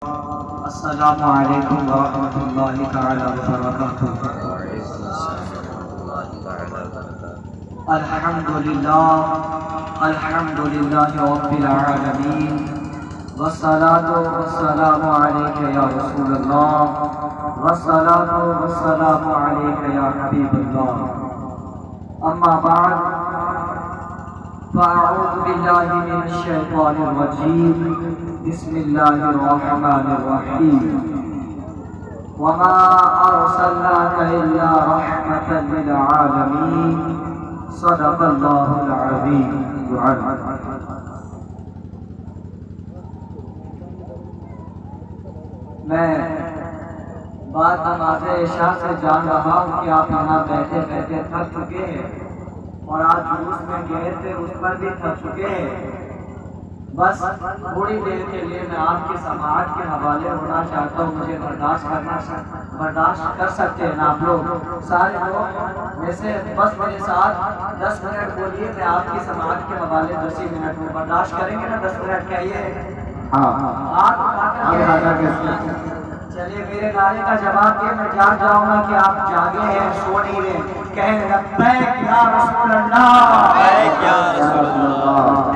السلام علیکم ورحمۃ اللہ تعالی وبرکاتہ۔ الحمد للہ رب العالمین، والصلاة والسلام علیک یا رسول اللہ، والصلاة والسلام علیک یا حبیب اللہ۔ اما بعد، فاعوذ باللہ من الشیطان الرجیم، بسم اللہ الرحمن الرحیم۔ وما ارسلناک الا رحمۃ للعالمین، صدق اللہ العظیم۔ میں بعد نماز عشاء سے جان رہا ہوں کہ آپ یہاں بیٹھے بیٹھے تھک چکے ہیں، اور آج جلوس میں گئے تھے اس پر بھی تھک چکے ہیں۔ بس تھوڑی دیر کے لیے میں آپ کی سماعت کے حوالے ہونا چاہتا ہوں، مجھے برداشت کر سکتے ہیں آپ لوگ سارے لوگ میں سے؟ بس میرے ساتھ 10 منٹ بولیے، میں آپ کی سماعت کے حوالے 10 منٹ میں برداشت کریں گے نا؟ 10 منٹ کہیے۔ چلیے، میرے نعرے کا جواب یہ میں جان جاؤں گا کہ آپ جاگے ہیں، سو نہیں رہے۔ کہیں لبیک یا رسول اللہ،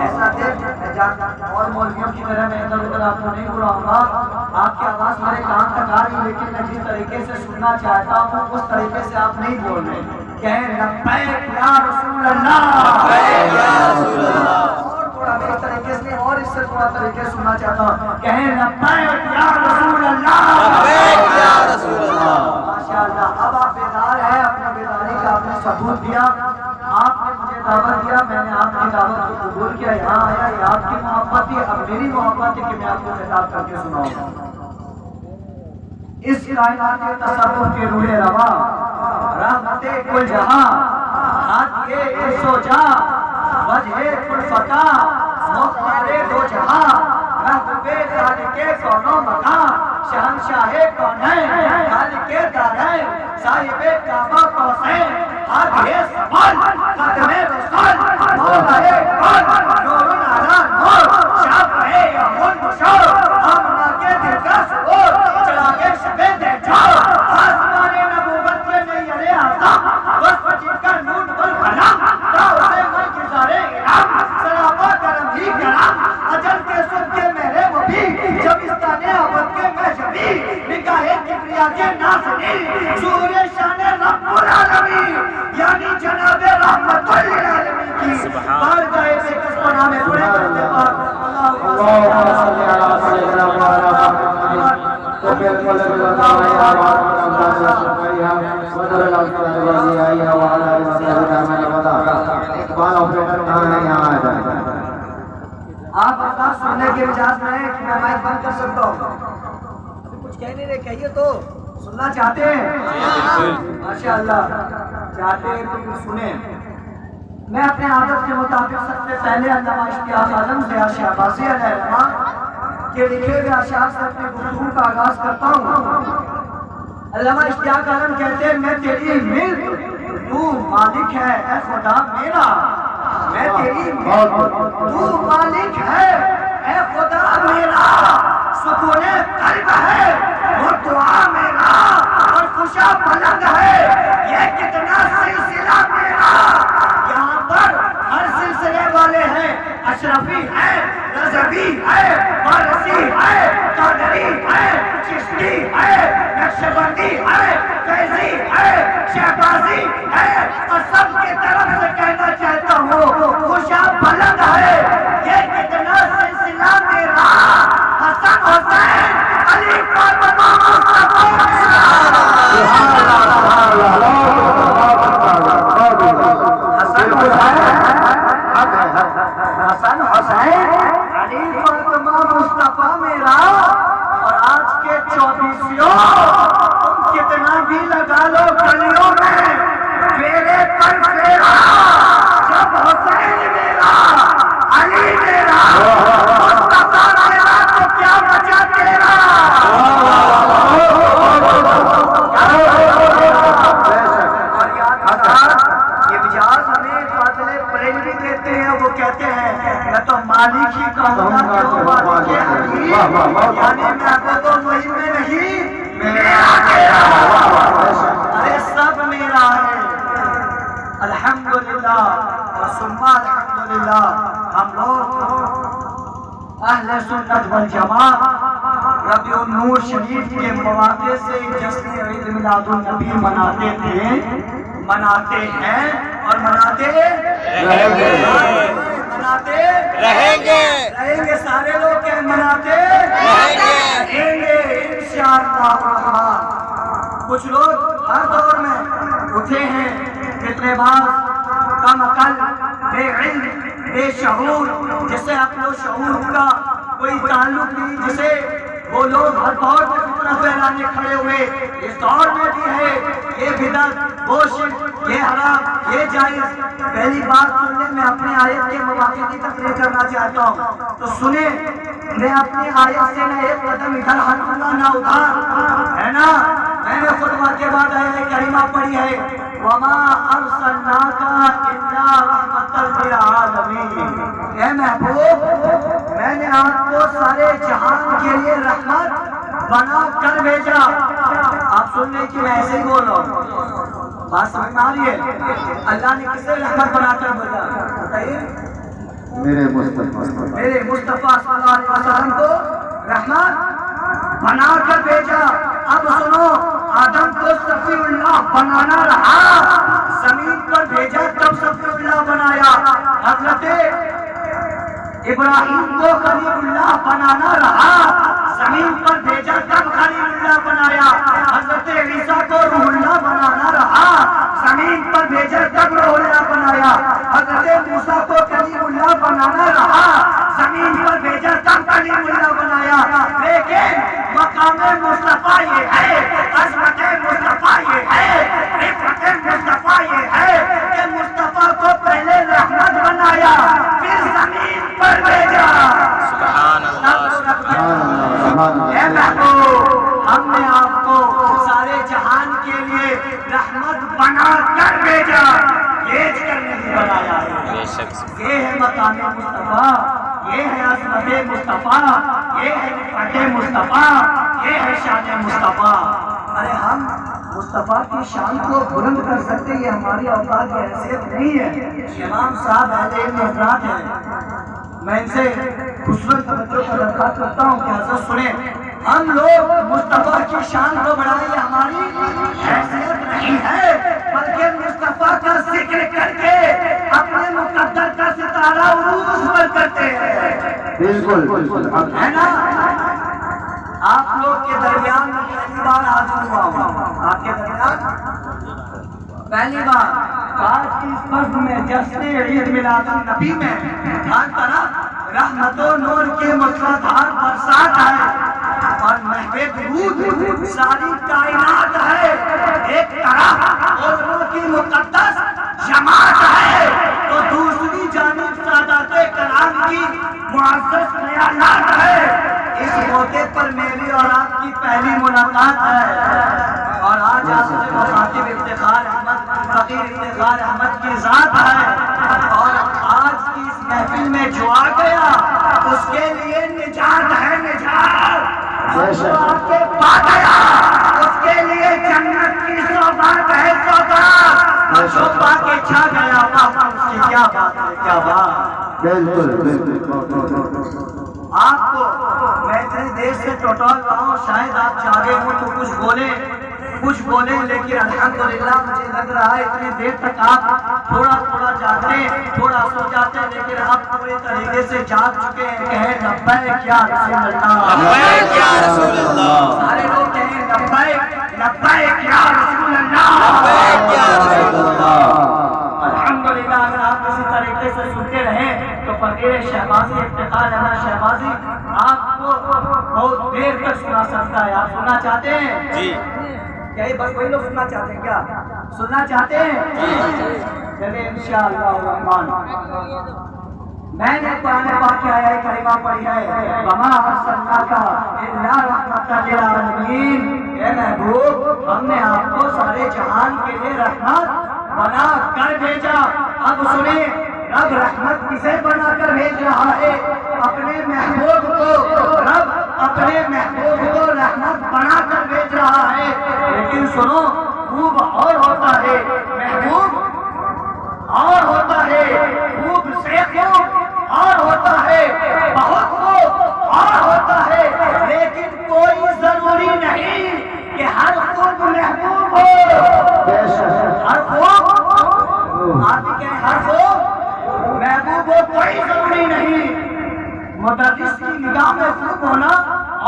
ایسا دیکھ اور مولویوں کی طرح میں ادھر ادھر آپ کو نہیں بلاؤں گا۔ آپ کی آواز میرے کان تک آ رہی ہے، لیکن میں جس طریقے سے سننا چاہتا ہوں اس طریقے سے آپ نہیں بول رہے۔ کہیں لبیک یا رسول اللہ، اور تھوڑا میرے طریقے سے اور اس سے تھوڑا طریقے سننا چاہتا ہوں۔ کہیں لبیک یا رسول اللہ، ماشاءاللہ۔ اب آپ بیدار ہیں، اپنی بیداری کا آپ نے ثبوت دیا۔ آپ نے مجھے دعوت دیا، میں نے آپ کی دعوت کو قبول کیا، یہاں آیا۔ یہ آپ کی محبت ہے، اب میری محبت ہے کہ میں آپ کو خطاب کر کے سناؤں گا۔ اس کائنات کے تصرف کے روح روا، رحمت کل جہاں، ہاتھ کے سو جا، وجہ کل فتح، مختار دو جہاں، محبوب خالق کون و مکان، شہنشاہ کونین، خالق دارین، صاحب کعبہ قوسین، ہاتھ سبحان، خاتم رسول، مولا کون، نور علی نور، شافع یوم النشور، آمنہ کے دل کا سرور، چراغ شب دجال، آسمان نبوت کے نیر اعظم، وصف جن کا نور والقلم، دعوت منتظر الہم، سرابہ کرم ہی کرم، اجل کے سن کے میرے وبی، شبستان عبد کے میں شبی، نگاہ کبریا کے ناظرین، ظہور شان رب العالمین، یعنی جناب رحمت للعالمین کی بارگاہ سے کس پناہ میں پڑے کرتے پاک۔ اللہم صلی علی سیدنا مولانا محمد آپ بتا سننے کے مجاز میں ہیں کہ میں مائک بند کر سکتا ہوں؟ کچھ کہہ نہیں رہے، کہیے تو سننا چاہتے ہیں؟ ماشاءاللہ، چاہتے ہیں تو سنیں۔ میں اپنے عادت کے مطابق سب سے پہلے علامہ اشتیاق عالم ضیاء شہبازی علیہ الرحمہ کے لکھے ہوئے اشعار سے اپنی گفتگو کا آغاز کرتا ہوں۔ علامہ اشتیاق عالم کہتے ہیں، میں تیری ملک، تو مالک ہے اے خدا میرا، میں تیری ملک، تو مالک ہے اے خدا میرا، سکون قلب ہے اور دعا میرا، اور خوشا پلنگ ہے یہ کتنا سلسلہ میرا۔ یہاں پر ہر سلسلے والے ہیں، اشرفی ہے، رضوی ہے، وارثی ہے، قادری ہے، چشتی ہے، نقشبندی ہے، فیضی ہے، شہبازی ہے، اور سب کی طرف سے کہنا چاہتا ہوں خوشا پلنگ ہے یہ کتنا سلسلہ میرا۔ حسن حسین علی فاطمہ مصطفیٰ، حسن حسین علی فاطمہ مصطفیٰ میرا۔ اور آج کے 24 تم کتنا بھی لگا لو گلیوں میں میرے پر میرا، جب حسین میرا، علی میرا، مصطفیٰ میرا تو کیا بچا تیرا۔ اور یاد رکھنا، یہ مجاز ہمیں فاضل بریلوی دیتے ہیں، وہ کہتے ہیں میں تو مالک ہی کہوں گا کہ وہ مالک ہے۔ یعنی میں کو تو مہم میں نہیں میرا تیرا، ارے سب میرا ہے۔ الحمدللہ اور ثم الحمدللہ ہم لوگ اہل سنت والجماعت ربیع النور شریف کے مواقع سے جشن عید میلاد النبی مناتے تھے، مناتے ہیں اور مناتے رہیں گے، مناتے رہیں گے، سارے لوگ کہیں مناتے رہیں گے انشاءاللہ الرحمن۔ کچھ لوگ ہر دور میں اٹھے ہیں، کتنے بار کم عقل، بے علم، بے شعور، جسے اپنے شعور کا کوئی تعلق نہیں، جسے وہ لوگ ہر دور میں فتنہ پھیلانے کھڑے ہوئے، اس دور میں بھی ہے یہ بدعت، وہ شرک، یہ حرام، یہ جائز۔ پہلی بات سننے میں اپنے آیت کے مواقع کی تقریر کرنا چاہتا ہوں، تو سنیں، میں اپنی آیت سے نہ ایک قدم ادھر ہٹوں گا نہ ادھر، ہے نا؟ میں نے خطبہ کے بعد آیت کریمہ پڑھی ہے، وَمَا أَرْسَلْنَاكَ إِلَّا رَحْمَةً لِلْعَالَمِينَ۔ اے محبوب، میں نے آپ کو سارے جہان کے لیے رحمت بنا کر بھیجا۔ آپ سن لیں کہ میں ایسے ہی بول رہا ہوں، بات سمجھ میں آ رہی ہے؟ اللہ نے کسے رحمت بنا کر بھیجا بتائیے؟ میرے مصطفیٰ صلی اللہ علیہ وسلم کو رحمت بنا کر بھیجا۔ اب سنو، آدم کو صفی اللہ بنانا رہا، زمین پر بھیجا تب صفی اللہ بنایا۔ حضرت ابراہیم کو خلیل اللہ بنانا رہا، زمین پر بھیجا تب خلیل اللہ بنایا۔ حضرت عیسیٰ کو روح اللہ بنانا رہا، زمین پر بھیجا تب روح اللہ بنایا۔ حضرت موسیٰ کو کلیم اللہ بنانا رہا، زمین پر بھیجا تب کلیم اللہ بنایا۔ لیکن مقام مصطفیٰ یہ ہے، عظمت مصطفیٰ یہ ہے، رفعت مصطفیٰ یہ ہے کہ مصطفیٰ کو پہلے رحمت بنایا، پھر زمین پر بھیجا۔ سبحان اللہ۔ اے محبوب، ہم نے آپ کو سارے جہان کے لیے رحمت بنا کر بھیجا، بھیج کر نہیں بنایا ہے۔ یہ ہے مقام مصطفیٰ، یہ ہے عظمت مصطفیٰ، یہ ہے رفعت مصطفیٰ، یہ ہے شان مصطفیٰ۔ ارے ہم مصطفیٰ کی شان کو بلند کر سکتے، یہ ہماری اوقات کی حیثیت نہیں ہے۔ امام صاحب اہل علم حضرات ہیں، میں ان سے خصوصاً توجہ کا درخواست کرتا ہوں کہ حضرت سنیں، ہم لوگ مصطفیٰ کی شان کو بڑھائیں، یہ ہماری حیثیت نہیں ہے، بلکہ مصطفیٰ کا ذکر کر کے اپنے مقدر کا ستارہ عروج پر کرتے ہیں۔ بالکل ہے نا؟ آپ لوگ کے درمیان میں پہلی بار حاضر ہوا ہوں، آپ کے درمیان پہلی بار آج کی اس وقت میں جشن عید میلاد النبی میں ہر طرف رحمت و نور کے مسلسل برسات ہے اور محب درود ساری کائنات ہے، ایک طرف علماء کی مقدس جماعت ہے تو دوسری جانب سادات کرام کی معزز خیالات ہے۔ اس موقع پر میری اور آپ کی پہلی ملاقات ہے اور آج آپ سے مخاطب افتخار احمد، فقیر افتخار احمد کی ذات ہے، اور آج کی اس محفل میں جو آ گیا اس کے لیے نجات ہے، نجات جو آ کے پا گیا اس کے لیے جنت کی سوغات ہے، سوغات جو پا کے چھا گیا بابا اس کی کیا بات ہے، کیا بات۔ آپ کو میں اتنی دیر سے ٹوٹال رہا ہوں، شاید آپ جاگے ہوں تو کچھ بولے، لیکن الحمدللہ مجھے لگ رہا ہے اتنی دیر تک آپ تھوڑا جاگتے، تھوڑا سو جاتے، لیکن آپ پورے طریقے سے جاگ چکے ہیں۔ کہیں لبیک یا رسول اللہ، لبیک یا رسول اللہ، سارے لوگ کہیں لبیک، لبیک یا رسول اللہ، لبیک یا رسول اللہ۔ الحمدللہ اگر آپ اسی طریقے سے سنتے رہیں تو فقیر شہبازی افتخار احمد شہبازی آپ کو بہت دیر تک سنا سکتا ہے۔ آپ سننا چاہتے ہیں؟ جی۔ کیا یہ بس وہی لوگ سننا چاہتے ہیں؟ کیا سننا چاہتے ہیں؟ چلے انشاءاللہ الرحمن۔ میں نے قرآن پاک کی آیت کریمہ پڑھی ہے، وَمَا أَرْسَلْنَاكَ إِلَّا رَحْمَةً لِلْعَالَمِينَ۔ اے محبوب، ہم نے آپ کو سارے جہان کے لیے رحمت بنا کر بھیجا۔ اب سنیں، رب رحمت کسے بنا کر بھیج رہا ہے؟ اپنے محبوب کو رب اپنے محبوب کو رحمت بنا کر بھیج رہا ہے۔ لیکن سنو، خوب اور ہوتا ہے، محبوب اور ہوتا ہے، خوب سے خوب اور ہوتا ہے، بہت خوب اور ہوتا ہے، لیکن کوئی ضروری نہیں کہ ہر خوب محبوب ہو۔ ہر خوب آپ کہیں ہر خوب محبوب ہو، کوئی ضروری نہیں۔ مدرس کی نگاہ میں خوب ہونا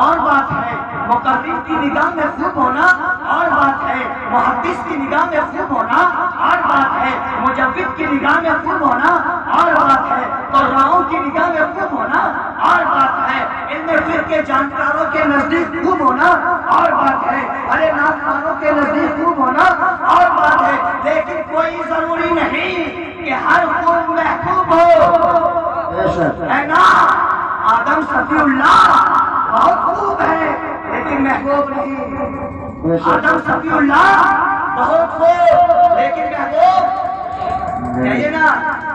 اور بات ہے، مقرر کی نگاہ میں خوب ہونا اور بات ہے، محدث کی نگاہ میں خوب ہونا اور بات ہے، مجوید کی نگاہ میں خوب ہونا اور بات ہے، قراؤں کی نگاہ میں خوب ہونا اور بات ہے، علم فقہ کے جانکاروں کے نزدیک خوب ہونا اور بات ہے، ارے ناخوانوں کے نزدیک خوب ہونا اور بات ہے، لیکن کوئی ضروری نہیں کہ ہر خوب محبوب ہو، ہے نا؟ آدم صفی اللہ بہت خوب ہے لیکن محبوب نہیں۔ آدم صفی اللہ بہت خوب لیکن محبوب کہیے نا،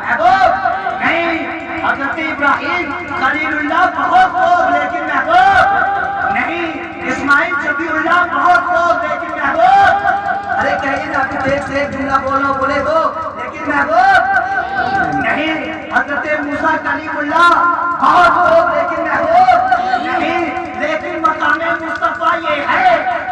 محبوب نہیں۔ حضرت ابراہیم خلیل اللہ بہت خوب لیکن محبوب نہیں۔ اسماعیل شفیع اللہ بہت خوب لیکن محبوب، ارے کہیے نا، ایک سے ایک جملہ بولو بولے تو، لیکن محبوب نہیں۔ حضرت موسیٰ کلیم اللہ بہت خوب لیکن محبوب نہیں۔ لیکن مقام مصطفیٰ یہ ہے،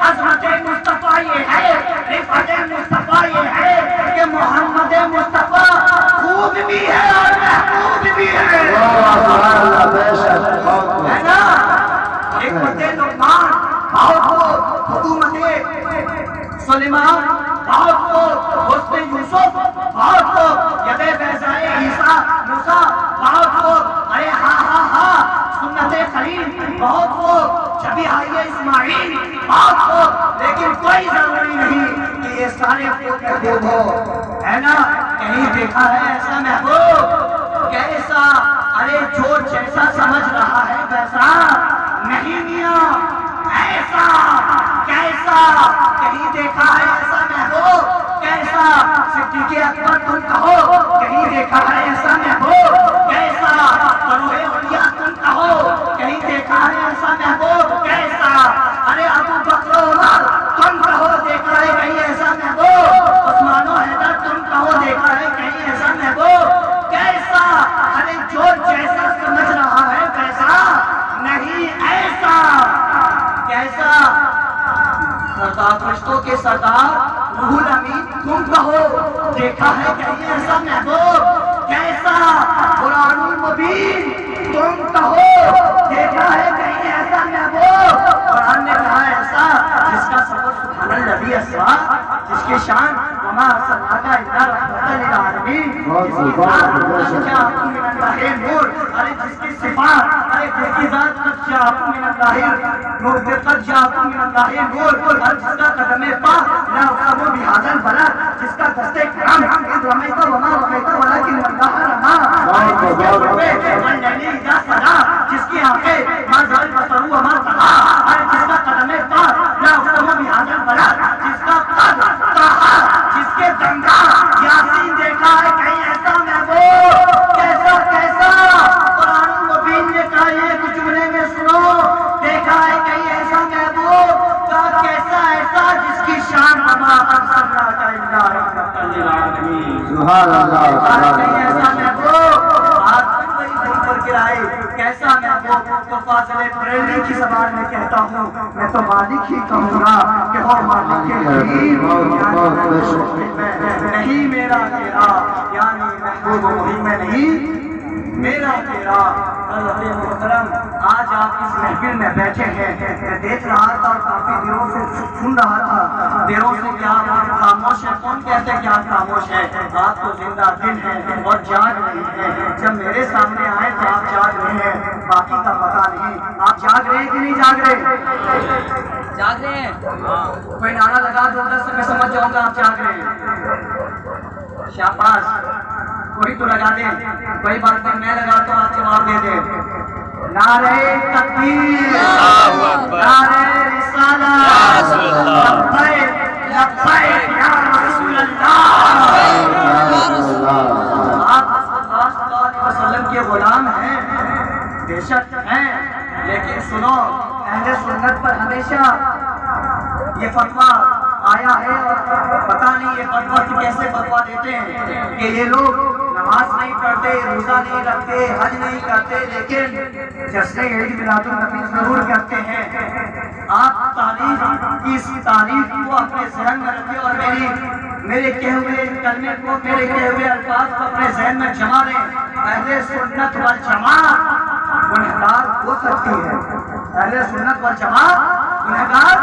عظمت مصطفیٰ یہ ہے، رفعت مصطفیٰ یہ ہے کہ محمد مصطفیٰ خوب بھی ہے اور محبوب بھی ہے، ہے نا؟ حکمت لقمان بہت خوب، حکومت سلیمان بہت خوب، حسن یوسف بہت خوب، ید بیضائے عیسیٰ موسیٰ بہت خوب، ارے ہاں ہاں ہاں، سنت خلیل بہت خوب، شبیہہ اسماعیل بہت خوب، لیکن کوئی ضروری نہیں کہ یہ سارے خوب محبوب ہو، ہے نا؟ کہیں دیکھا ہے ایسا محبوب؟ کیسا؟ ارے جو جیسا سمجھ رہا ہے ویسا نہیں میاں، ایسا کیسا؟ کہیں دیکھا ہے ایسا محبوب؟ کیسا؟ صدیق اکبر تم کہو، کہیں دیکھا ہے ایسا محبوب؟ کیسا؟ فروغ اولیاء تم کہو، کہیں دیکھا ہے ایسا محبوب؟ کیسا؟ ارے ابو بکر و عمر تم کہو، دیکھا ہے کہیں ایسا محبوب؟ عثمان و حیدر تم کہو، دیکھا ہے کہیں ایسا محبوب؟ کیسا؟ ارے جو جیسا سمجھ رہا ہے ویسا نہیں، ایسا کیسا؟ سردار فرشتوں کے سردار روح الامین تم کہو، دیکھا ہے کہیں ایسا محبوب؟ کیسا؟ قرآن المبین تم کہو، دیکھا ہے کہیں ایسا محبوب؟ قرآن نے کہا ایسا جس کا سفر سبحان الذی اسریٰ، جس کی شان وما ارسلناک الا رحمۃ للعالمین، جس کی ذات قد جاءکم من اللہ نور، ارے جس کی صفات، ارے جس کی ذات قد جاءکم من اللہ نور، قد جاءکم من اللہ نور، اور جس کا قدم پاک لا اقسم بہذا البلد، جس کا دست کرم اذ رمیت وما رمیت ولکن اللہ رمی، واللیل اذا سجی، جس کی آنکھیں ما زاغ البصر وما طغی، اور جس کا قدم پاک لا اقسم بہذا البلد، جس کا قد طغی، جس کے دنگا یاسین، دیکھا ہے کہیں ایسا محبوب؟ کیسا کیسا؟ قرآن مبین نے کہا ایک جملے میں سنو، دیکھا ہے کہیں ایسا محبوب؟ کہا کیسا؟ ایسا جس کی شان وما ارسلناک الا رحمۃ للعالمین، سبحان اللہ، کہیں ایسا محبوب؟ کیسا محبوب؟ تو فاضل بریلوی کی زبان میں کہتا ہوں، میں تو مالک ہی کہوں گا کہ وہ مالک کریم، نہیں میرا تیرا، یعنی محبوب وہی میں نہیں میرا تیرا۔ حضرت محترم، آج آپ اس محفل میں بیٹھے ہیں، میں دیکھ رہا تھا اور کافی دنوں سے سن رہا تھا، دنوں سے کیا خاموش ہے؟ کون کہتے ہیں کہ آپ خاموش ہیں؟ آپ تو زندہ دل ہیں اور جاگ رہی ہیں، جب میرے سامنے آئے تو آپ جاگ رہے ہیں، باقی کا پتہ نہیں۔ آپ جاگ رہے ہیں کہ نہیں جاگ رہے؟ جاگ رہے ہیں؟ کوئی نعرہ لگا دو ادھر سے، میں سمجھ جاؤں گا آپ جاگ رہے ہیں۔ شاباش، کوئی تو لگا دیں، کوئی بات نہیں، میں لگاتا ہوں، آپ جواب دے دیں۔ نعرہ تکبیر، نعرہ رسالت، لبیک لبیک یا رسول اللہ۔ آپ اس وقت امت پر ہمیشہ یہ فتویٰ آیا ہے اور پتہ نہیں یہ فتویٰ کیسے فتویٰ دیتے ہیں کہ یہ لوگ نماز نہیں پڑھتے، روزہ نہیں رکھتے، حج نہیں کرتے، لیکن جشن عید میلاد النبی ضرور کرتے ہیں۔ آپ تعریف کی اس تعریف کو اپنے ذہن میں رکھیں اور میرے کہے ہوئے کلمے کو، میرے کہے ہوئے الفاظ کو اپنے ذہن میں جما لیں۔ اہل سنت والجماعت گنہگار ہو سکتی ہے، اہل سنت والجماعت گنہگار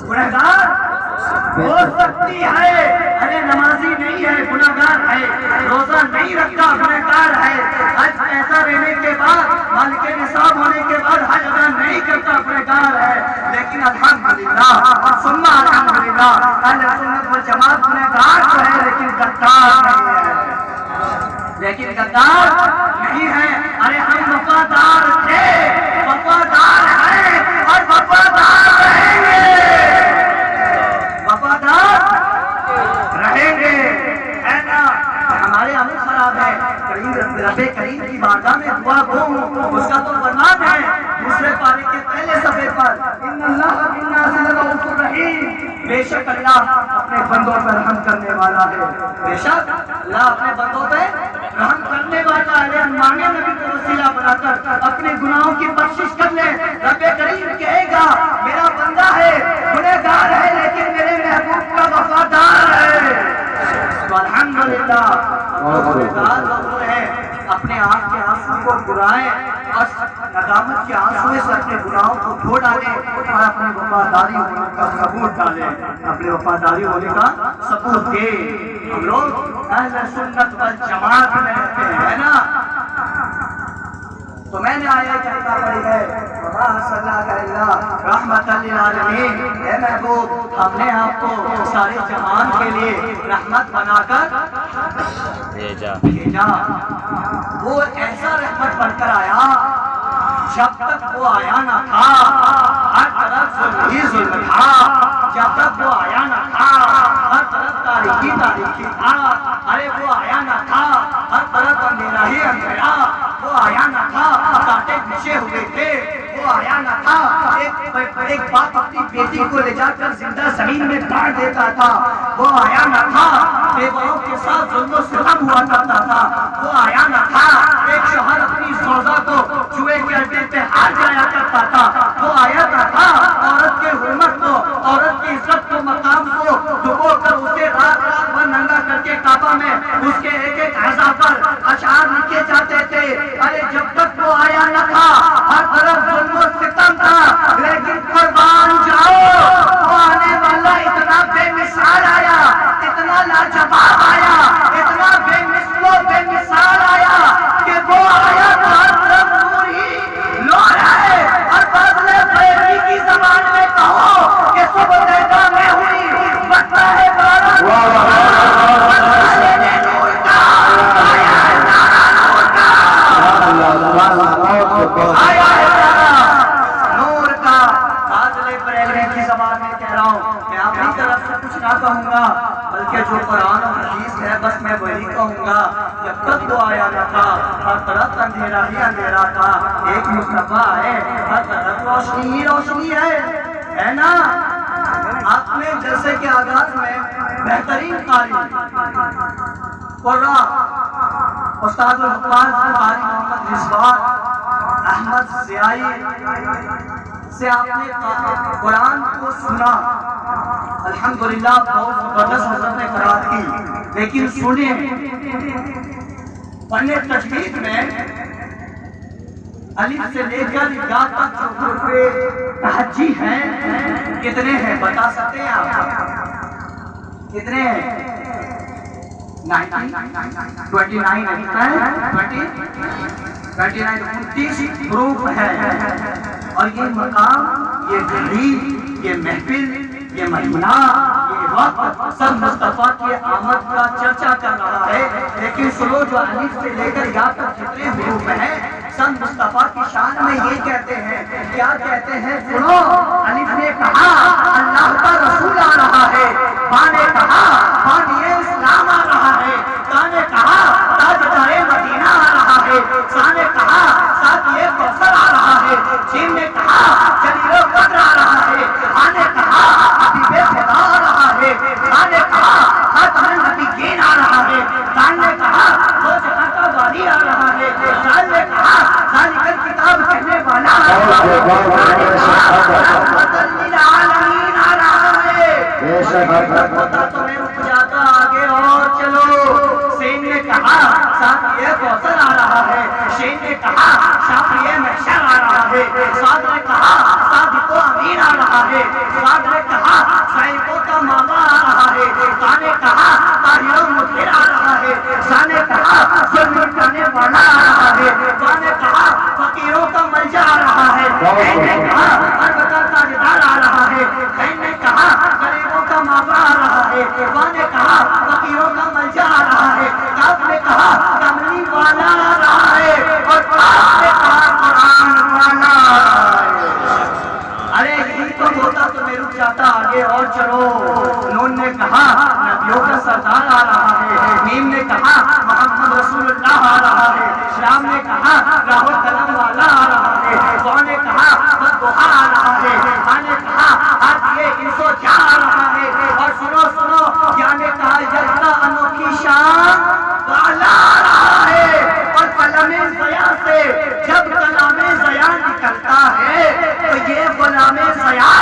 گنہگار ہو سکتی ہے۔ ارے نمازی نہیں ہے، گنہگار ہے، روزہ نہیں رکھتا، گنہگار ہے، حج پیسہ لینے کے بعد، مال کے نصاب ہونے کے بعد حج ادا نہیں کرتا، گنہگار ہے، لیکن الحمدللہ ثم الحمدللہ اہل سنت والجماعت گنہگار تو ہے لیکن غدار نہیں ہے، لیکن غدار نہیں ہے۔ ارے ہم وفادار تھے، وفادار ہیں اور وفادار رہیں گے، وفادار رہیں گے، ہے نا؟ ہمارے عمل خراب ہے، رب کریم کی بارگاہ میں دعا گو، اس کا تو فرمان ہے دوسرے پارے کے پہلے صفحے پر، ان اللہ بالناس لرؤوف رحیم، بے شک اللہ اپنے بندوں پر رحم کرنے والا ہے، بے شک اللہ اپنے بندوں پہ رحم کرنے والا ہے۔ مانگے نبی کو وسیلہ بنا کر اپنے گناہوں کی بخشش کر لے۔ رب کریم کہے گا میرا بندہ ہے، گنہگار ہے، لیکن میرے محبوب کا وفادار ہے۔ الحمدللہ گنہگار ضرور ہے، اپنے آپ کے آنسو کو گرائیں اور ندامت کے آنسو سے اپنے گناہوں کو دھو ڈالیں اور اپنی وفاداری ہونے کا ثبوت ڈالیں، اپنی وفاداری ہونے کا ثبوت دیں۔ ہم لوگ اہل سنت والجماعت میں رہتے ہیں، ہے نا؟ تو میں نے آیت کریمہ پڑھی ہے، وما ارسلناک الا رحمۃ للعالمین، اے محبوب ہم نے آپ کو سارے جہان کے لیے رحمت بنا کر بھیجا۔ وہ ایسا رحمت بن کر آیا جب تک وہ آیا نہ تھا ہر طرف ظلم ہی ظلم تھا، جب تک وہ آیا نہ تھا ہر طرف تاریکی تاریکی تھا، ارے وہ آیا نہ تھا ہر طرف اندھیرا ہی اندھیرا، وہ آیا نہ تھا کانٹے بچھے ہوئے تھے، وہ آیا نہ تھا ایک باپ اپنی بیٹی کو لے جا کر زندہ زمین میں گاڑ دیتا تھا، وہ آیا نہ تھا بیواؤں کے ساتھ ظلم و ستم ہوا کرتا تھا، وہ آیا نہ تھا ایک شوہر اپنی زوجہ کو چوہے کے اڈے پہ ہار جایا کرتا تھا، وہ آیا نہ تھا عورت کے حرمت کو، عورت کی عزت کو، مقام کو ڈبو کر اسے رات رات بھر ننگا کر کے کعبہ میں اس کے ایک ایک اعضاء پر اشعار لکھے جاتے تھے۔ ارے جب تک وہ آیا نہ تھا ہر طرف ظلم و ستم تھا، لیکن قربان جاؤ وہ آنے والا اتنا بے مثال آیا، اتنا لاجواب آیا، اتنا بے مثل و بے مثال آیا کہ وہ آیا تو ہر طرف نور ہی نور ہے۔ اور فضل بریلوی کی زبان میں کہو کہ صبح دیکھا میں ہوئی بچتا ہے بارہ نور کا، آیا ہے تارا نور کا، آیا ہے تارا نور کا۔ فضل بریلوی کی زبان میں کہہ رہا ہوں، میں اپنی طرف سے کچھ نہ کہوں گا، بلکہ جو قرآن اور حدیث ہے بس میں وہی کہوں گا۔ جب تک وہ آیا نہ تھا ہر طرف اندھیرا ہی اندھیرا تھا، ایک مصطفیٰ ہے ہر طرف روشنی ہی روشنی ہے نا؟ آپ نے جیسے کہ آغاز میں بہترین قاری قرآن استاد الحفاظ قاری محمد رضوان احمد ضیائی سے آپ نے قرآن کو سنا، الحمدللہ بہت زبردست حضرت نے قرآن کی، لیکن سنیں پڑھنے تجوید میں الف سے لے کر یا تک جو حروف تہجی ہیں کتنے ہیں بتا سکتے ہیں آپ؟ کتنے ہیں؟ 29 حروف ہیں، اور یہ مقام، یہ گھڑی، یہ محفل، یہ مہمنا، یہ وقت سب مصطفیٰ کی آمد کا چرچا کر رہا ہے۔ لیکن سنو جو الف سے لے کر یا تک جتنے حروف ہیں سب مصطفیٰ کی شان میں یہ کہتے ہیں، کیا کہتے ہیں؟ سنو، الف نے کہا اللہ کا رسول آ رہا ہے، با نے کہا بانی اسلام آ رہا ہے، تا نے کہا تاجدار مدینہ آ رہا ہے، ہے، سا نے کہا ساتھ یہ کوثر آ رہا ہے، جیم نے کہا جلیل القدر آ رہا ہے، ہاں نے کہا حبیب خدا آ رہا ہے، ہاں نے کہا خاتم النبیین آ رہا ہے، دان نے کہا دو جہاں کا والی آ رہا ہے، دان نے کہا ذالک الکتاب کہنے والا آ رہا ہے، دان نے کہا رحمت للعالمین آ رہا ہے۔ ہوتا تو میں رک جاتا آگے اور چلو۔ سین نے کہا ساتھ یہ کوثر آ رہا ہے، شین نے کہا شافعی محشر آ رہا ہے، سعد نے کہا صادق و امین آ رہا ہے، سعد نے کہا سائقوں کا ماما آ رہا ہے، تا نے کہا طاہر و مطہر آ رہا ہے، سا نے کہا ظلم کرنے والا آ رہا ہے، تا نے کہا فقیروں کا ملجا آ رہا ہے، عین نے کہا عرب کا تاجدار آ رہا ہے، عین نے کہا غریبوں کا ماما آ رہا ہے، وا نے کہا فقیروں کا ملجا آ رہا ہے، کاف نے کہا کملی والا آ رہا ہے، اور کاف نے کہا قرآن والا آ رہا ہے۔ ارے یہی تو ہوتا تو میں رک جاتا آگے اور چلو۔ نون نے کہا نبیوں کا سردار آ رہا ہے، میم نے کہا محمد رسول اللہ آ رہا ہے، شام نے کہا راہ و قلم والا آ رہا ہے، وہ نے کہا بدوحا آ رہا ہے، ہاں نے کہا ہاتھ یہ انسو جا آ رہا ہے، اور سنو سنو کیا نے کہا یلتا انوکھی شان والا آ رہا ہے، اور کلام ضیاء سے جب کلام ضیاء نکلتا ہے تو یہ غلام ضیاء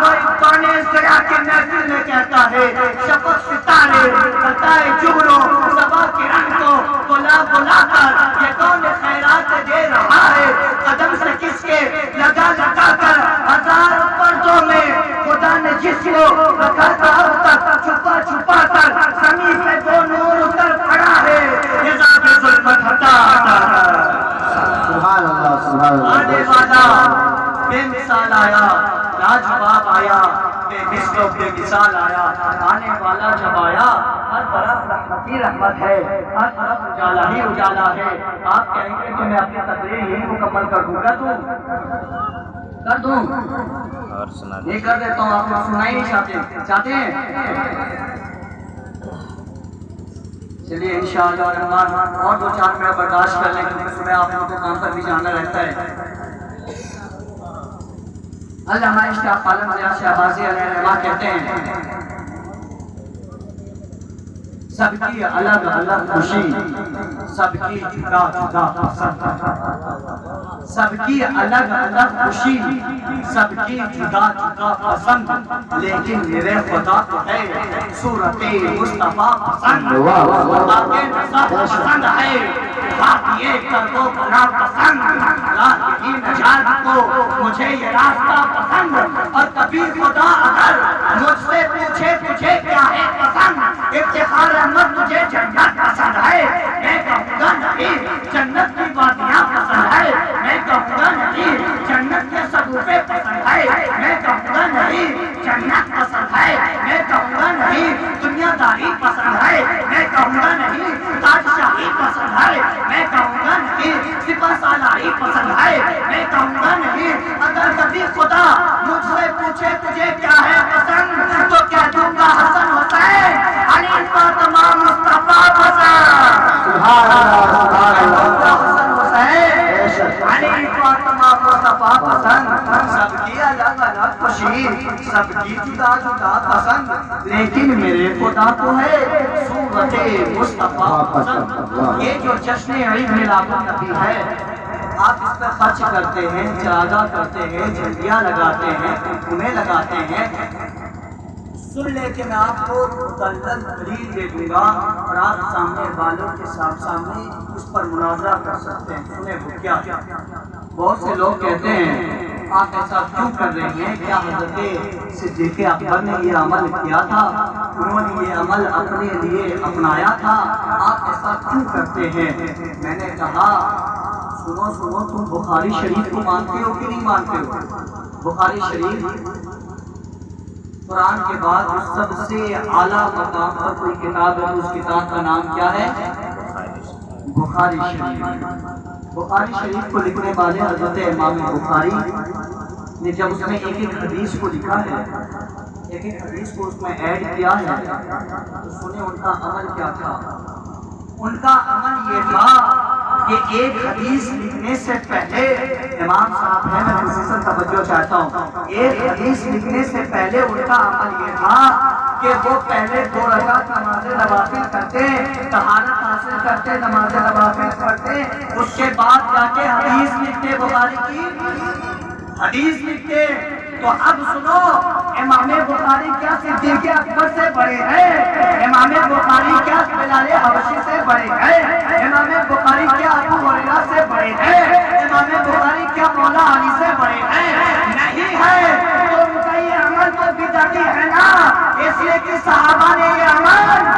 وہ اقبال ضیاء کے محفل میں کہتا ہے شفق ستارے کرتا ہے جگنو صبا کرن کو بلا بلا کر یہ کون خیرات دے رہا ہے، قدم سے کس کے لگا لگا کر ہزار پردوں میں خدا نے جس کو رکھا تھا اب تک چھپا چھپا کر زمین پہ دو نور اتر پڑا ہے، یہ ذات ظلمت ہٹا ہٹا سبحان اللہ سبحان اللہ۔ آنے والا بے مثال آیا، لاجواب آیا، بے مثل و بے مثال آیا، آنے والا جب آیا ہر طرف رحمت ہی رحمت ہے، ہر طرف اجالا ہی اجالا ہے۔ آپ کہیں گے کہ میں اپنی تقریر یہی مکمل کر دوں گا، کر دوں یہ کر دیتا ہوں، آپ کو سننا ہی نہیں چاہتے ہیں؟ چلیے انشاءاللہ الرحمن اور دو چار منٹ برداشت کر لیں، کیونکہ صبح آپ لوگوں کو کام پر بھی جانا رہتا ہے۔ علامہ اشتیاق عالم ضیاء شہبازی علیہ الرحمہ کہتے ہیں سب کی الگ الگ خوشی، سب کی جدا جدا پسند، سب کی الگ الگ خوشی، سب کی جدا جدا پسند، لیکن میرے خدا کو ہے صورت مصطفیٰ پسند، آگے نصب پسند ہے، باقی کر دو بھلا پسند، راہ کی نجات کو مجھے یہ راستہ پسند، اور کبھی خدا اگر مجھ سے پوچھے تجھے کیا ہے پسند، افتخار احمد تجھے جنت پسند ہے، میں کہوں گا نہیں جنت کی وادیاں پسند ہے، میں کہوں گا نہیں جنت کے صدوفے پسند ہے، میں کہوں گا نہیں جنت پسند ہے، میں کہوں گا نہیں دنیا داری پسند ہے، میں کہوں گا نہیں تاج شاہی پسند ہے، میں کہوں گا نہیں سپہ سالاری پسند ہے، میں کہوں گا نہیں اگر کبھی خدا مجھ سے پوچھے تجھے کیا ہے پسند تو کہہ دوں گا حسن حسین علی فاطمہ مصطفیٰ پسند، سبحان اللہ سبحان اللہ۔ حسن حسین علی فاطمہ مصطفیٰ پسند، سب کی الگ الگ خوشی، سب کی جدا جدا پسند، لیکن میرے خدا کو ہے صورت مصطفیٰ پسند۔ یہ جو جشن عید میلاد النبی ہے آپ اس پر خرچ کرتے ہیں، چراغاں کرتے ہیں، جھنڈیاں لگاتے ہیں، انہیں لگاتے ہیں، سن لے کہ میں آپ کو مدلل دلیل دے دوں گا اور آپ سامنے والوں کے سامنے اس پر مناظرہ کر سکتے ہیں۔ سنیں وہ کیا؟ بہت سے لوگ کہتے ہیں آپ ایسا کیوں کر رہے ہیں؟ کیا حضرت صدیق اکبر نے یہ عمل کیا تھا؟ انہوں نے یہ عمل اپنے لیے اپنایا تھا؟ آپ ایسا کیوں کرتے ہیں؟ میں نے کہا سنو سنو، تم بخاری شریف کو مانتے ہو کہ نہیں مانتے ہو؟ بخاری شریف قرآن کے بعد سب سے اعلیٰ مقام پر کوئی کتاب ہے، اس کتاب کا نام کیا ہے؟ بخاری شریف۔ بخاری شریف کو لکھنے والے حضرت امام بخاری نے جب اس میں ایک ایک حدیث کو لکھا ہے، ایک ایک حدیث کو اس میں ایڈ کیا ہے، تو سنیں ان کا عمل کیا تھا۔ ان کا عمل یہ تھا کہ ایک حدیث لکھنے سے پہلے امام صاحب ہیں، میں خصوصاً توجہ چاہتا ہوں، ایک حدیث لکھنے سے پہلے ان کا عمل یہ تھا کہ وہ پہلے 2 رکعت نماز نوافل کرتے، طہارت حاصل کرتے، نماز نوافل پڑھتے، اس کے بعد جا کے حدیث لکھتے، بخاری کی حدیث لکھتے۔ تو اب سنو، امام بخاری کیا صدیق اکبر سے بڑے ہیں؟ امام بخاری کیا بلال حبشی سے بڑے ہیں؟ امام بخاری کیا ابو ہریرہ سے بڑے ہیں؟ امام بخاری کیا مولا علی سے بڑے ہیں؟ نہیں ہے۔ تو ان کا یہ عمل تو بدعتی ہے نا، اس لیے کہ صحابہ نے یہ عمل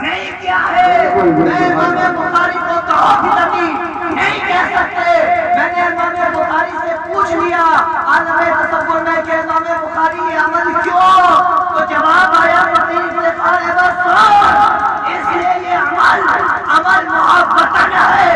نہیں کیا ہے۔ میں امام بخاری کو کہو بدعتی نہیں کہہ سکتے۔ میں نے امام بخاری سے پوچھ لیا عالم تصور میں کہ امام بخاری یہ عمل کیوں؟ تو جواب آیا اس لیے یہ عمل محبتاً ہے،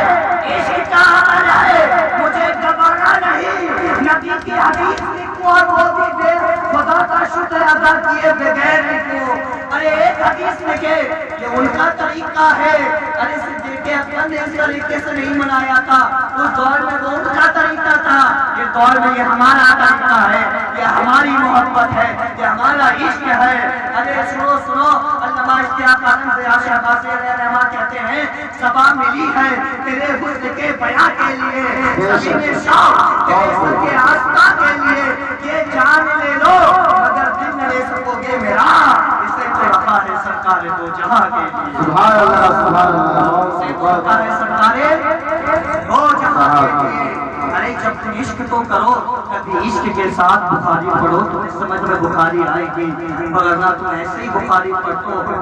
عشق کا عمل ہے، مجھے گھبرانا نہیں، نبی کی حدیث لکھو اور وہ بھی دے خدا کا شکر ادا کیے بغیر لکھو۔ ارے ایک حدیث لکھے کہ ان کا طریقہ ہے، ارے صدیق اکبر نے اس طریقے سے نہیں منایا تھا، اس دور میں وہ ان کا طریقہ تھا، اس دور میں یہ ہمارا طریقہ ہے، یہ ہماری محبت ہے، یہ ہمارا عشق ہے۔ ارے سنو سنو، علامہ اشتیاق عالم ضیاء شہبازی علیہ رحمہ کہتے ہیں صبا ملی ہے تیرے حسن کے بیان کے لیے، زمین شام تیرے سر کے آستہ کے لیے، یہ جان لے لو مگر دل نہ لے سکو گے میرا، اسے تو وفا ہے سرکار دو جہاں کے لیے۔ سبحان اللہ سبحان اللہ اسے تو وفا ہے سرکار دو جہاں کے لیے۔ ارے جب تم عشق تو کرو، کبھی عشق کے ساتھ بخاری پڑھو تو اس سمجھ میں بخاری آئے گی، مگر نہ تم ایسے ہی بخاری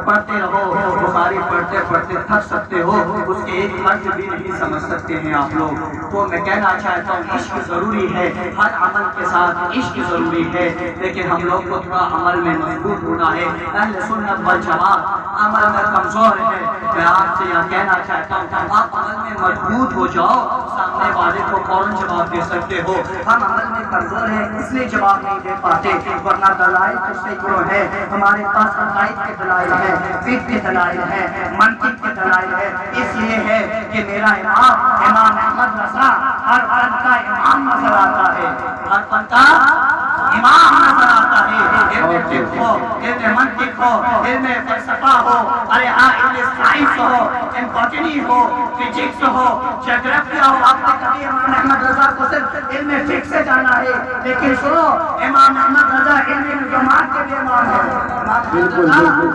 پڑھتے رہو، بخاری پڑھتے پڑھتے تھک سکتے ہو، اس کے ایک حرف بھی نہیں سمجھ سکتے ہیں آپ لوگ۔ تو میں کہنا چاہتا ہوں عشق ضروری ہے، ہر عمل کے ساتھ عشق ضروری ہے، لیکن ہم لوگ کو تھوڑا عمل میں مضبوط ہونا ہے۔ اہل سنت والجماعت عمل میں کمزور ہے۔ میں آپ سے یہ کہنا چاہتا ہوں کہ آپ عمل میں مضبوط ہو جاؤ، سامنے والے کو فوراً جواب دے سکتے ہو۔ ہم عمل میں کمزور ہیں اس لیے جواب نہیں دے پاتے، ورنہ دلائل تو سینکڑوں ہیں ہمارے پاس، عقائد کے دلائل ہیں، فقہ کے دلائل ہیں، منطق کے دلائل ہیں۔ اس لیے ہے کہ میرا امام احمد رضا ہر فن کا امام نظر آتا ہے، ہر فن کا امام نظر آتا ہے۔ علم فقہ ہو، علم منطق ہو، علم فلسفہ ہو، ارے ہاں علم سائنس ہو، علم باٹنی ہو، فزکس ہو، جغرافیہ ہو، آپ نے کبھی امام احمد رضا کو صرف علم فقہ سے جانا ہے، لیکن سنو امام احمد رضا علم جماعت کے بھی امام ہے۔ بالکل بالکل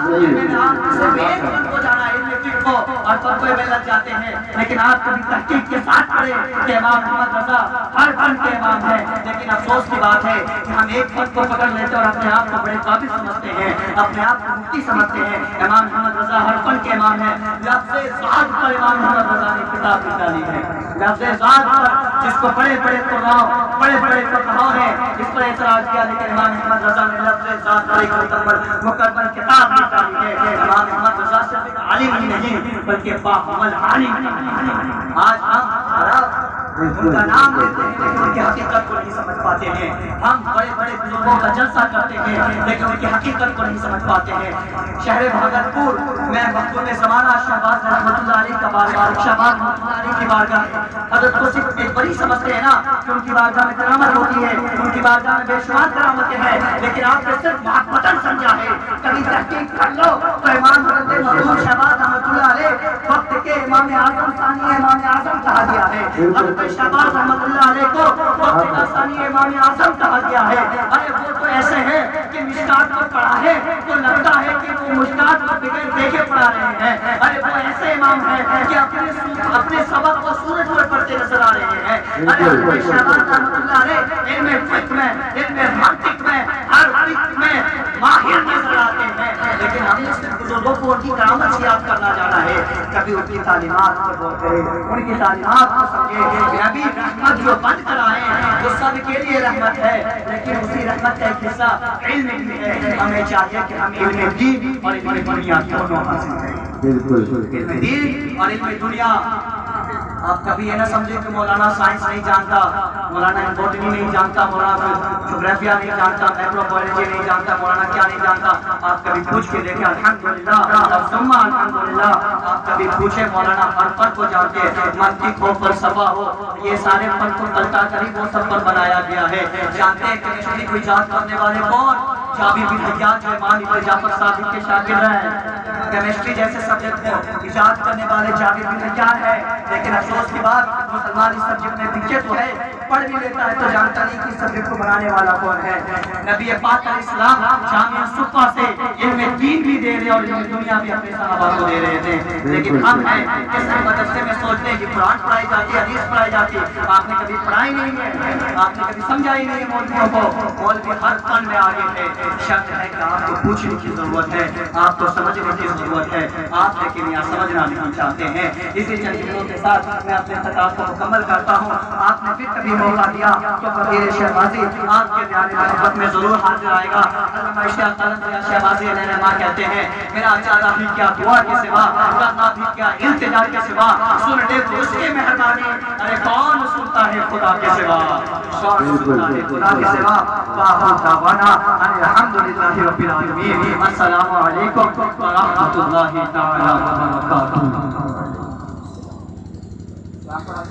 صحیح کو جانا علم فقہ کو اور فتوے میں لگ جاتے ہیں، لیکن آپ کبھی تحقیق کے ساتھ پڑھیں کہ امام احمد رضا ہر فن کے امام ہے۔ لیکن افسوس کی بات ہے کہ ہم ایک فن کو پکڑ لیتے اور اپنے آپ کو بڑے قابل سمجھتے ہیں، اپنے آپ کو مفتی سمجھتے ہیں۔ امام احمد رضا ہر فن کے امام ہے۔ لفظ ذات پر امام احمد رضا نے کتاب نکالی ہے، لفظ ذات پر، جس کو بڑے بڑے قراء، بڑے بڑے فقہاء ہیں اس پر اعتراض کیا، لیکن امام احمد رضا نے لفظ ذات پر ایک مکمل کتاب نکالی ہے۔ امام احمد رضا صرف ایک عالم ہی نہیں بلکہ باعمل عالم ہیں۔ آج ہم ان کا نام لیتے ہیں لیکن ان کی حقیقت کو نہیں سمجھ پاتے ہیں۔ ہم بڑے بڑے بزرگوں کا جلسہ کرتے ہیں لیکن ان کی حقیقت کو نہیں سمجھ پاتے ہیں۔ شہر بھاگلپور میں مخدوم زمانہ شہباز رحمۃ اللہ علیہ کا بارگاہ، شہباز رحمۃ اللہ علیہ کی بارگاہ حضرت کو صرف ایک بڑی سمجھتے ہیں نا کہ ان کی بارگاہ میں کرامت ہوتی ہے، ان کی بارگاہ میں بے شمار کرامتیں ہیں، لیکن آپ نے صرف محبتاً سمجھا ہے۔ کبھی تحقیق کر لو تو امام حضرت مخدوم شہباز رحمۃ اللہ علیہ وقت کے امام اعظم ثانی امام اعظم کہا گیا ہے۔ حضرت شہباز رحمۃ اللہ علیہ کو وقت کا ثانی امام اعظم کہا گیا ہے۔ ارے وہ تو ایسے ہیں کہ مشکات کو پڑھا ہے تو لگتا ہے کہ وہ مشکات کو بغیر دیکھے پڑھا رہے ہیں۔ ارے وہ ایسے امام ہیں کہ اپنے سبق کو سورج پر پڑھتے نظر آ رہے ہیں۔ ارے حضرت شہباز رحمۃ اللہ علیہ علم فقہ میں، علم منطق میں، ہر فقہ میں ماہر نظر آتے ہیں، لیکن ہم نے صرف بزرگوں کو ان کی کرامت سے یاد کرنا جانا ہے۔ کبھی ان کی تعلیمات پر غور کریں، ان کی تعلیمات کو سمجھیں کہ ابھی رحمت جو بند کرائے ہیں وہ سب کے لیے رحمت ہے، لیکن اسی رحمت کا ایک حصہ علم بھی ہے۔ ہمیں چاہیے کہ ہم علم دین اور علم دنیا دونوں حاصل کریں۔ بالکل علم دین اور علم دنیا آپ کبھی یہ نہ سمجھے کہ مولانا سائنس نہیں جانتا، مولانا بوٹنی نہیں جانتا، مولانا جغرافیہ نہیں جانتا، میکروبیولوجی نہیں جانتا، مولانا کیا نہیں جانتا. آپ کبھی پوچھ کے دیکھیں الحمدللہ اور ثم الحمدللہ. آپ کبھی پوچھے مولانا ہر پر کو جانتے، منطق ہو فلسفہ ہو، یہ سارے پر کو تلتا قریب وہ سب پر بنایا گیا ہے. جانتے ہیں کیمسٹری کو ایجاد کرنے والے کون؟ جابر بن حیان جو امام ابن جعفر صادق کے شاگرد ہیں. کیمسٹری جیسے سبجیکٹ کو ایجاد کرنے والے جابر بن حیان ہے. لیکن افسوس کی بات مسلمان اس سبجیکٹ میں پیچھے تو ہے، پڑھ بھی لیتا ہے تو جانتا نہیں کہ اس سبجیکٹ کو بنانے والا کون ہے. نبی پاک علیہ السلام جامعہ صفا سے علم دین بھی دے رہے اور علم دنیا بھی اپنے صحابہ کو دے رہے تھے. لیکن ہم ہیں اس مدرسے میں سوچتے ہیں کہ قرآن پڑھائی جاتی ہے، حدیث پڑھائی جاتی ہے. آپ نے کبھی پڑھائی نہیں ہے، آپ نے کبھی سمجھا ہی نہیں ہے مولویوں کو. مولوی ہر فن میں آگے تھے. شک ہے کہ آپ کو پوچھنے کی ضرورت ہے، آپ کو سمجھنے کی ضرورت ہے. آپ لیکن یہاں سمجھنا نہیں چاہتے ہیں. اسی چند جملوں کے ساتھ میں اپنے خطاب کو مکمل کرتا ہوں. آپ نے پھر کبھی موقع دیا تو فقیر شہبازی آپ کے پیارے محبت میں ضرور حاضر آئے گا. علامہ اشتیاق طلب شہبازی علیہ الرحمہ کہتے ہیں میرا چاہنا بھی کیا دعا کے سوا، کرنا بھی کیا التجا کے سوا، سن لے تو اس کی مہربانی، ارے کون سنتا ہے خدا کے سوا، کون سنتا ہے خدا کے سوا. وآخر دعوانا الحمدللہ رب العالمین. السلام علیکم ورحمۃ اللہ تعالی وبرکاتہ.